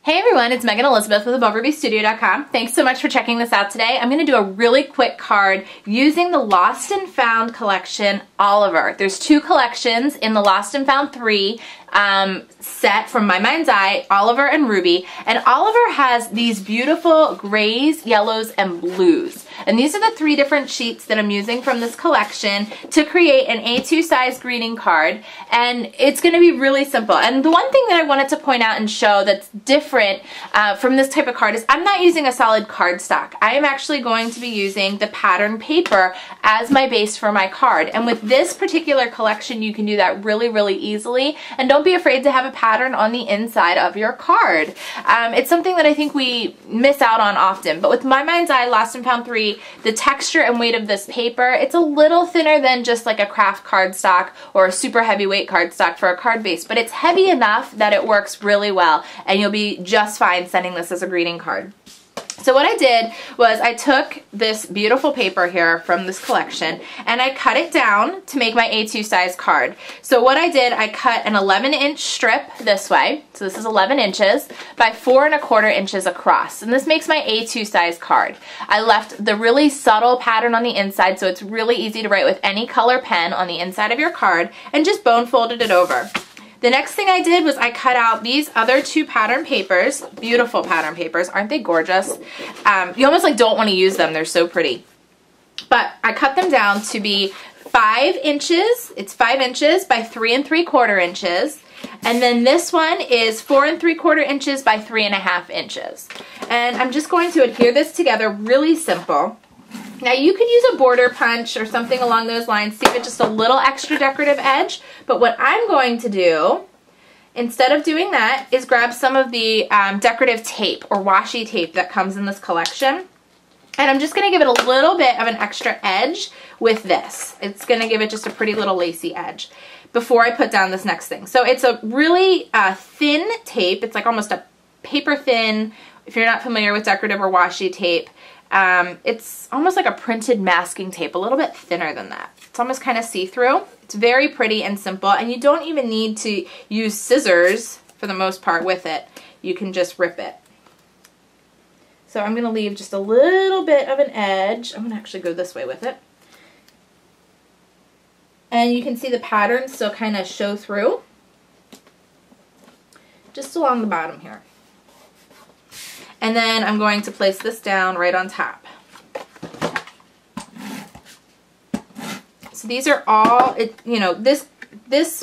Hey everyone, it's Megan Elizabeth with AboveRubyStudio.com. Thanks so much for checking this out today. I'm going to do a really quick card using the Lost and Found collection Oliver. There's two collections in the Lost and Found 3 set from My Mind's Eye, Oliver and Ruby. And Oliver has these beautiful grays, yellows, and blues. And these are the three different sheets that I'm using from this collection to create an A2 size greeting card. And it's going to be really simple. And the one thing that I wanted to point out and show that's different from this type of card is I'm not using a solid cardstock. I am actually going to be using the pattern paper as my base for my card. And with this particular collection, you can do that really, really easily. And don't be afraid to have a pattern on the inside of your card. It's something that I think we miss out on often. But with My Mind's Eye, Lost and Found 3, the texture and weight of this paper, it's a little thinner than just like a craft cardstock or a super heavyweight cardstock for a card base, but it's heavy enough that it works really well, and you'll be just fine sending this as a greeting card. So what I did was I took this beautiful paper here from this collection and I cut it down to make my A2 size card. So what I did, I cut an 11-inch strip this way. So this is 11 inches by 4 1/4 inches across. And this makes my A2 size card. I left the really subtle pattern on the inside so it's really easy to write with any color pen on the inside of your card, and just bone folded it over. The next thing I did was I cut out these other two pattern papers, beautiful pattern papers. Aren't they gorgeous? You almost like don't want to use them. They're so pretty. But I cut them down to be 5 inches. It's 5 inches by 3 3/4 inches. And then this one is 4 3/4 inches by 3 1/2 inches. And I'm just going to adhere this together, really simple. Now you could use a border punch or something along those lines to give it just a little extra decorative edge, but what I'm going to do, instead of doing that, is grab some of the decorative tape or washi tape that comes in this collection, and I'm just going to give it a little bit of an extra edge with this. It's going to give it just a pretty little lacy edge before I put down this next thing. So it's a really thin tape. It's like almost a paper thin, if you're not familiar with decorative or washi tape. It's almost like a printed masking tape, a little bit thinner than that. It's almost kind of see-through. It's very pretty and simple, and you don't even need to use scissors for the most part with it. You can just rip it. So I'm going to leave just a little bit of an edge. I'm going to actually go this way with it. And you can see the pattern still kind of show through, just along the bottom here. And then I'm going to place this down right on top. So these are all, you know, this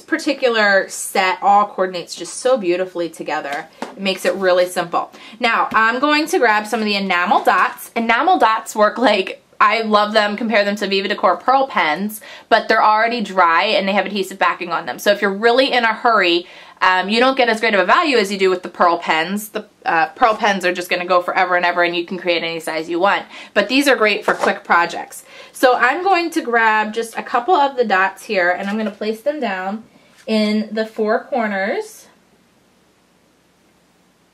particular set all coordinates just so beautifully together. It makes it really simple. Now I'm going to grab some of the enamel dots. Enamel dots work like, I love them, compare them to Viva Decor Pearl pens, but they're already dry and they have adhesive backing on them. So if you're really in a hurry, you don't get as great of a value as you do with the Pearl pens. The Pearl pens are just going to go forever and ever, and you can create any size you want. But these are great for quick projects. So I'm going to grab just a couple of the dots here, and I'm going to place them down in the 4 corners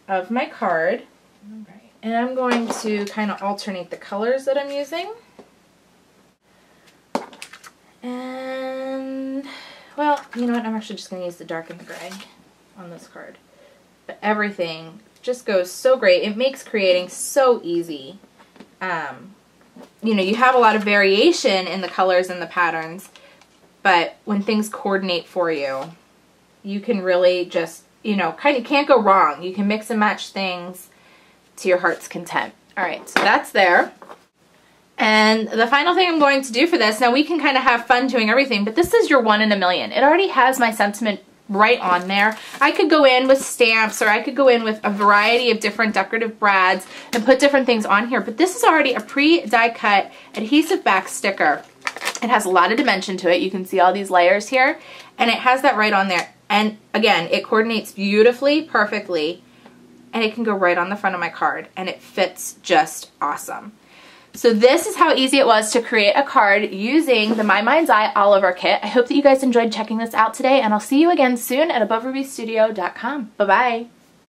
of my card. All right. And I'm going to kind of alternate the colors that I'm using. And, well, you know what? I'm actually just going to use the dark and the gray on this card. But everything just goes so great. It makes creating so easy. You know, you have a lot of variation in the colors and the patterns, but when things coordinate for you, you can really just, you know, kind of can't go wrong. You can mix and match things to your heart's content. All right, so that's there. And the final thing I'm going to do for this, now we can kind of have fun doing everything, but this is your 1 in a million. It already has my sentiment right on there. I could go in with stamps, or I could go in with a variety of different decorative brads and put different things on here, but this is already a pre-die cut adhesive back sticker. It has a lot of dimension to it. You can see all these layers here, and it has that right on there. And again, it coordinates beautifully, perfectly, and it can go right on the front of my card, and it fits just awesome. So this is how easy it was to create a card using the My Mind's Eye Oliver kit. I hope that you guys enjoyed checking this out today, and I'll see you again soon at AboveRubyStudio.com. Bye-bye.